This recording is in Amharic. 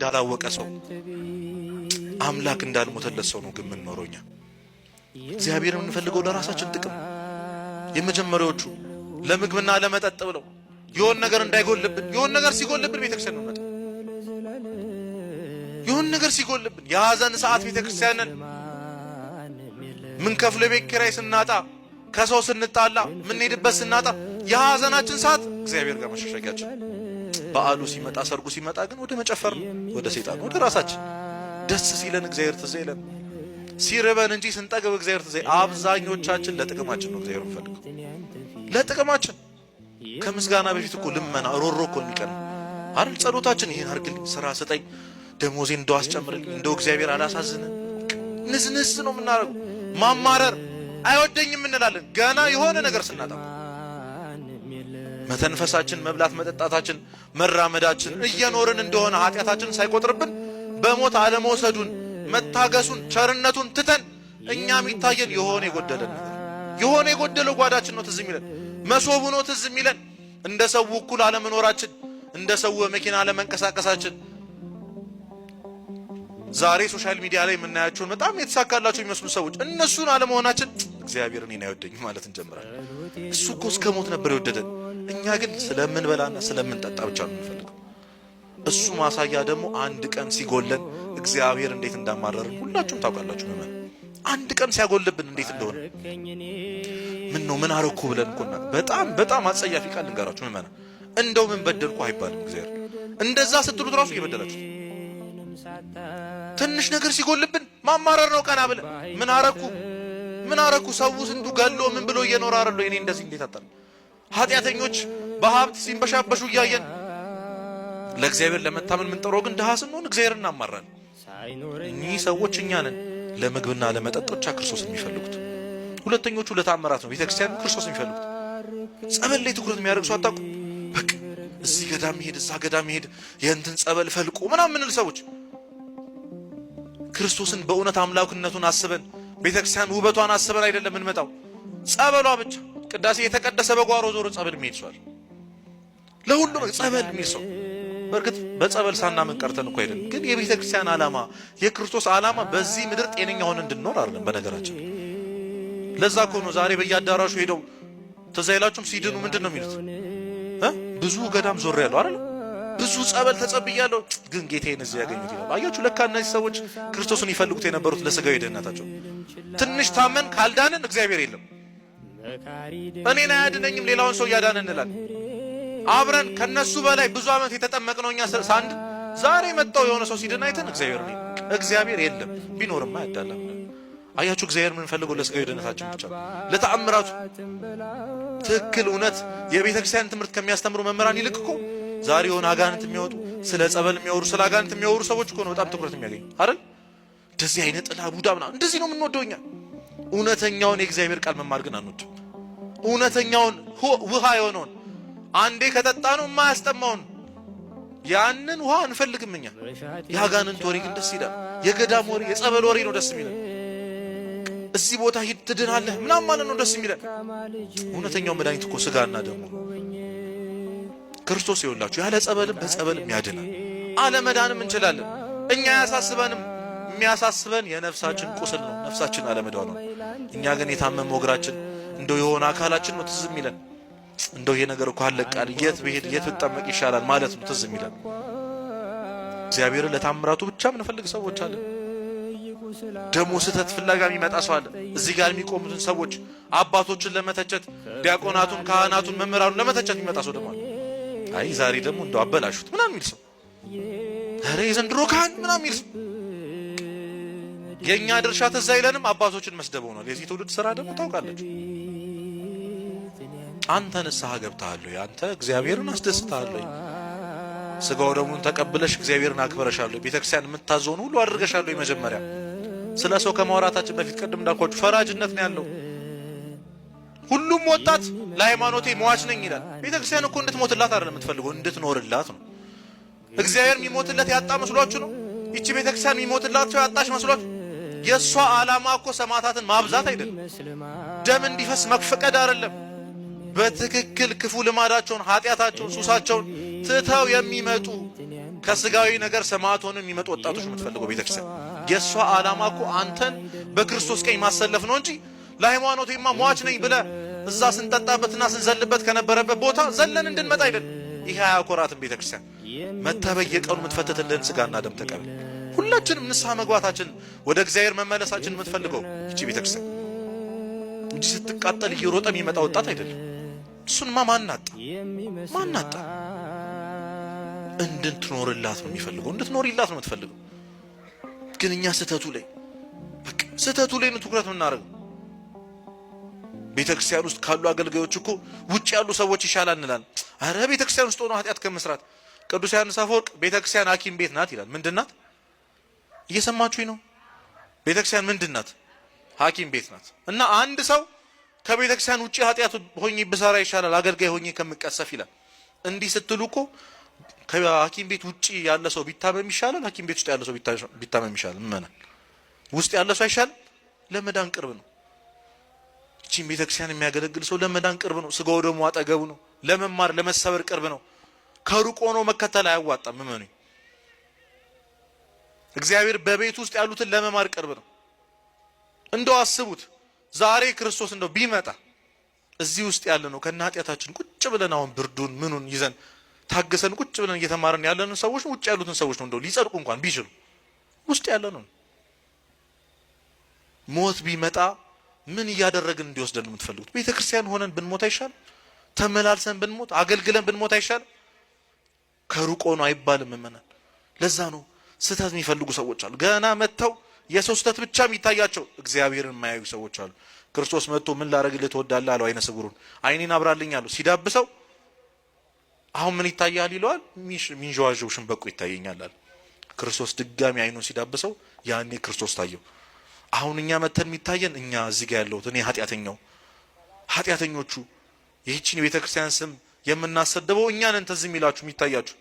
እንዳላወቀ ሰው አምላክ እንዳልሞተለት ሰው ነው ግን ምን ኖሮኛ እግዚአብሔርን የምንፈልገው ለራሳችን ጥቅም የመጀመሪያዎቹ ለምግብና ለመጠጥ ብለው የሆነ ነገር እንዳይጎልብን የሆነ ነገር ሲጎልብን ቤተክርስቲያን ነው መጣ የሆነ ነገር ሲጎልብን የሐዘን ሰዓት ቤተክርስቲያንን ምን ከፍለ ቤት ኪራይ ስናጣ ከሰው ስንጣላ ምን ሄድበት ስናጣ የሐዘናችን ሰዓት እግዚአብሔር ጋር መሸሸጊያችን በዓሉ ሲመጣ ሰርጉ ሲመጣ ግን ወደ መጨፈር ነው ወደ ሰይጣን ወደ ራሳችን ደስ ሲለን እግዚአብሔር ትዝ ይለን ሲርበን እንጂ ስንጠግብ እግዚአብሔር ትዝ አብዛኞቻችን ለጥቅማችን ነው እግዚአብሔር ፈልገው ለጥቅማችን ከምስጋና በፊት እኮ ልመና ሮሮ እኮ የሚቀር አይደል ጸሎታችን ይሄን አርግልኝ ስራ ስጠኝ ደሞዜን እንደው አስጨምርልኝ እንደው እግዚአብሔር አላሳዝነን ንስንስ ነው የምናረገው ማማረር አይወደኝም እንላለን ገና የሆነ ነገር ስናጣ መተንፈሳችን መብላት መጠጣታችን መራመዳችን እየኖርን እንደሆነ ኃጢያታችን ሳይቆጥርብን በሞት አለመውሰዱን መታገሱን ቸርነቱን ትተን እኛ የሚታየን የሆነ የጎደለን ነገር የሆነ የጎደለው ጓዳችን ነው ትዝ የሚለን መሶቡ ነው ትዝ የሚለን እንደ ሰው እኩል አለመኖራችን እንደ ሰው መኪና አለመንቀሳቀሳችን ዛሬ ሶሻል ሚዲያ ላይ የምናያቸው በጣም የተሳካላቸው የሚመስሉ ሰዎች እነሱን አለመሆናችን እግዚአብሔር እኔን አይወደኝም ማለት እንጀምራለን እሱ እኮ እስከ ሞት ነበር የወደደን እኛ ግን ስለምንበላና ስለምንጠጣ ብቻ ነው የምንፈልገው እሱ ማሳያ ደግሞ አንድ ቀን ሲጎለን እግዚአብሔር እንዴት እንዳማረርን ሁላችሁም ታውቃላችሁ ማለት አንድ ቀን ሲያጎልብን እንዴት እንደሆነ ምን ነው ምን አረኩ ብለን እንኳን በጣም አጸያፊ ቃል እንገራችሁ ማለት እንደው ምን በደልኩ አይባልም እግዚአብሔር እንደዛ ስትሉት ራሱ እየበደላችሁ ትንሽ ነገር ሲጎልብን ማማረር ነው ቀና ብለን ምን አረኩ ሰው ስንቱ ገሎ ምን ብሎ እየኖረ አይደል እኔ እንደዚህ እንዴት አጣል ኃጢያተኞች በሀብት ሲንበሻበሹ እያየን ለእግዚአብሔር ለመታመን ምን ጥሮ ግን ደሃ ስንሆን እግዚአብሔርን እናማራለን እኚህ ሰዎች እኛ ነን ለምግብና ለመጠጥ ብቻ ክርስቶስን የሚፈልጉት ሁለተኞቹ ለታምራት ነው ቤተክርስቲያን ክርስቶስን የሚፈልጉት ጸበል ላይ ትኩረት የሚያደርጉ ሰው አጣቁ በቃ እዚህ ገዳም ይሄድ እዛ ገዳም ይሄድ የእንትን ጸበል ፈልቆ ምናምን ምንል ሰዎች ክርስቶስን በእውነት አምላክነቱን አስበን ቤተክርስቲያን ውበቷን አስበን አይደለም እንመጣው ጸበሏ ብቻ ቅዳሴ የተቀደሰ በጓሮ ዞሮ ጸበል የሚሄድሷል ለሁሉ ጸበል የሚሰው በርግጥ በጸበል ሳናምን ቀርተን እኮ አይደለም ግን የቤተክርስቲያን ዓላማ የክርስቶስ ዓላማ በዚህ ምድር ጤነኛ ሆነን እንድንኖር አይደለም በነገራችን ለዛ እኮ ነው ዛሬ በየአዳራሹ ሄደው ተዛይላችሁም ሲድኑ ምንድነው የሚሉት ብዙ ገዳም ዞር ያለው አይደል ብዙ ጸበል ተጸብያለሁ ግን ጌታዬን እዚህ ያገኙት ይላል አያችሁ ለካ እነዚህ ሰዎች ክርስቶስን ይፈልጉት የነበሩት ለስጋዊ ደህንነታቸው ትንሽ ታመን ካልዳንን እግዚአብሔር የለም እኔን አያድነኝም ሌላውን ሰው ያዳነን እንላለን አብረን ከነሱ በላይ ብዙ አመት የተጠመቅነው እኛ ሳንድ ዛሬ መጣው የሆነ ሰው ሲድን አይተን እግዚአብሔር የለም ቢኖርማ ያዳለም አያችሁ እግዚአብሔር ምን ፈልገው ለስጋዊ ደህንነታችን ብቻ ለተአምራቱ ትክክል እውነት የቤተክርስቲያን ትምህርት ከሚያስተምሩ መምህራን ይልቅ እኮ ዛሬ የሆነ አጋንንት የሚወጡ ስለ ጸበል የሚያወሩ ስለ አጋንንት የሚያወሩ ሰዎች እኮ ነው በጣም ትኩረት የሚያገኙ አይደል እንደዚህ አይነት ጥላ ቡዳምና እንደዚህ ነው የምንወደውኛ እውነተኛውን የእግዚአብሔር ቃል መማር ግን አንወድም እውነተኛውን ውሃ የሆነውን አንዴ ከጠጣ ነው የማያስጠማውን ያንን ውሃ እንፈልግምኛ የአጋንንት ወሬ ግን ደስ ይላል የገዳም ወሬ የጸበል ወሬ ነው ደስ የሚለን እዚህ ቦታ ሂድ ትድናለህ ምናምን ማለት ነው ደስ የሚለን እውነተኛው መድኃኒት እኮ ስጋና ደግሞ ክርስቶስ ይወላችሁ ያለ ጸበልም በጸበልም ያድናል አለመዳንም እንችላለን እኛ ያሳስበንም የሚያሳስበን የነፍሳችን ቁስል ነው ነፍሳችን አለመዳን ነው እኛ ግን የታመመው እግራችን እንደው የሆነ አካላችን ነው ትዝ የሚለን እንደው ይሄ ነገር እኮ አለቃል የት ብሄድ የት ብጠመቅ ይሻላል ማለት ነው ትዝ የሚለን እግዚአብሔርን ለታምራቱ ብቻ ምንፈልግ ሰዎች አለ ደሞ ስተት ፍላጋ የሚመጣ ሰው አለ እዚህ ጋር የሚቆሙትን ሰዎች አባቶችን ለመተቸት ዲያቆናቱን ካህናቱን መምህራኑን ለመተቸት የሚመጣ ሰው ደግሞ አይ ዛሬ ደግሞ እንደው አበላሹት ምናምን የሚል ሰው ኧረ የዘንድሮ ካህን ምናምን የሚል ሰው የኛ ድርሻ ተዛ ይለንም አባቶችን መስደብ ሆኗል የዚህ ትውልድ ስራ ደግሞ ታውቃለች አንተ ንስሐ ገብተሃል አንተ እግዚአብሔርን አስደስተሃል ስጋው ደሙን ተቀብለሽ እግዚአብሔርን አክብረሻል ቤተክርስቲያን የምታዘውን ሁሉ አድርገሻል መጀመሪያ ስለ ሰው ከማውራታችን በፊት ቀደም እንዳልኳችሁ ፈራጅነት ነው ያለው ሁሉም ወጣት ለሃይማኖቴ ሟች ነኝ ይላል ቤተክርስቲያን እኮ እንድትሞትላት አይደለም የምትፈልገው እንድትኖርላት ነው እግዚአብሔር የሚሞትለት ያጣ መስሏችሁ ነው እቺ ቤተክርስቲያን የሚሞትላቸው ያጣሽ መስሏችሁ የሷ ዓላማ እኮ ሰማዕታትን ማብዛት አይደለም ደም እንዲፈስ መፍቀድ አይደለም በትክክል ክፉ ልማዳቸውን ኃጢያታቸውን ሱሳቸውን ትተው የሚመጡ ከስጋዊ ነገር ሰማዕት ሆነው የሚመጡ ወጣቶች የምትፈልገው ቤተክርስቲያን የሷ ዓላማ እኮ አንተን በክርስቶስ ቀኝ ማሰለፍ ነው እንጂ ለሃይማኖቴማ ሟች ነኝ ብለህ እዛ ስንጠጣበትና ስንዘልበት ከነበረበት ቦታ ዘለን እንድንመጣ አይደለም። ይሄ አያኮራትም። ቤተክርስቲያን መተህ በየቀኑ የምትፈትትልን ስጋና ደም ተቀበል። ሁላችንም ንስሐ መግባታችን ወደ እግዚአብሔር መመለሳችን የምትፈልገው ይቺ ቤተክርስቲያን እንጂ ስትቃጠል እየሮጠ የሚመጣ ወጣት አይደለም። እሱንማ ማናጣ እንድትኖርላት ነው የሚፈልገው፣ እንድትኖርላት ነው የምትፈልገው። ግን እኛ ስህተቱ ላይ ነው ትኩረት የምናደርገው። ቤተክርስቲያን ውስጥ ካሉ አገልጋዮች እኮ ውጭ ያሉ ሰዎች ይሻላል እንላለን። አረ ቤተክርስቲያን ውስጥ ሆኖ ኃጢአት ከመስራት ቅዱስ ዮሐንስ አፈወርቅ ቤተክርስቲያን ሐኪም ቤት ናት ይላል። ምንድናት? እየሰማችሁኝ ነው? ቤተክርስቲያን ምንድናት? ሐኪም ቤት ናት። እና አንድ ሰው ከቤተክርስቲያን ውጭ ኃጢአት ሆኜ ብሰራ ይሻላል አገልጋይ ሆኜ ከምቀሰፍ ይላል። እንዲህ ስትሉ እኮ ከሐኪም ቤት ውጭ ያለ ሰው ቢታመም ይሻላል፣ ሐኪም ቤት ውስጥ ያለ ሰው ቢታመም ይሻላል። ምመና ውስጥ ያለ ሰው አይሻልም? ለመዳን ቅርብ ነው። እቺን ቤተክርስቲያን የሚያገለግል ሰው ለመዳን ቅርብ ነው። ስጋው ደግሞ አጠገቡ ነው። ለመማር ለመሰበር ቅርብ ነው። ከሩቅ ሆኖ መከተል አያዋጣም። ምመኑ እግዚአብሔር በቤት ውስጥ ያሉትን ለመማር ቅርብ ነው። እንደው አስቡት ዛሬ ክርስቶስ እንደው ቢመጣ እዚህ ውስጥ ያለ ነው ከነ ኃጢአታችን ቁጭ ብለን አሁን ብርዱን ምኑን ይዘን ታገሰን ቁጭ ብለን እየተማረን ያለንን ሰዎች ነው ውጭ ያሉትን ሰዎች ነው እንደው ሊጸድቁ እንኳን ቢችሉ ውስጥ ያለ ነው። ሞት ቢመጣ ምን እያደረግን እንዲወስደን የምትፈልጉት? ቤተክርስቲያን ሆነን ብንሞት አይሻል? ተመላልሰን ብንሞት አገልግለን ብንሞት አይሻል? ከሩቅ ሆኖ አይባልም ምእመናን። ለዛ ነው ስህተት የሚፈልጉ ሰዎች አሉ። ገና መጥተው የሰው ስህተት ብቻ የሚታያቸው እግዚአብሔርን የማያዩ ሰዎች አሉ። ክርስቶስ መጥቶ ምን ላረግልህ ትወዳለህ አለው አይነ ስውሩን። አይኔን አብራልኝ አለው። ሲዳብሰው አሁን ምን ይታያል ይለዋል። ሚንዣዋዥው ሽንበቆ ይታየኛል አለ። ክርስቶስ ድጋሚ አይኑን ሲዳብሰው ያኔ ክርስቶስ ታየው። አሁን እኛ መተን የሚታየን እኛ እዚህ ጋር ያለሁት እኔ ኃጢአተኞቹ ይህችን የቤተክርስቲያን ስም የምናሰደበው እኛ ነን። ተዝም ይላችሁ የሚታያችሁ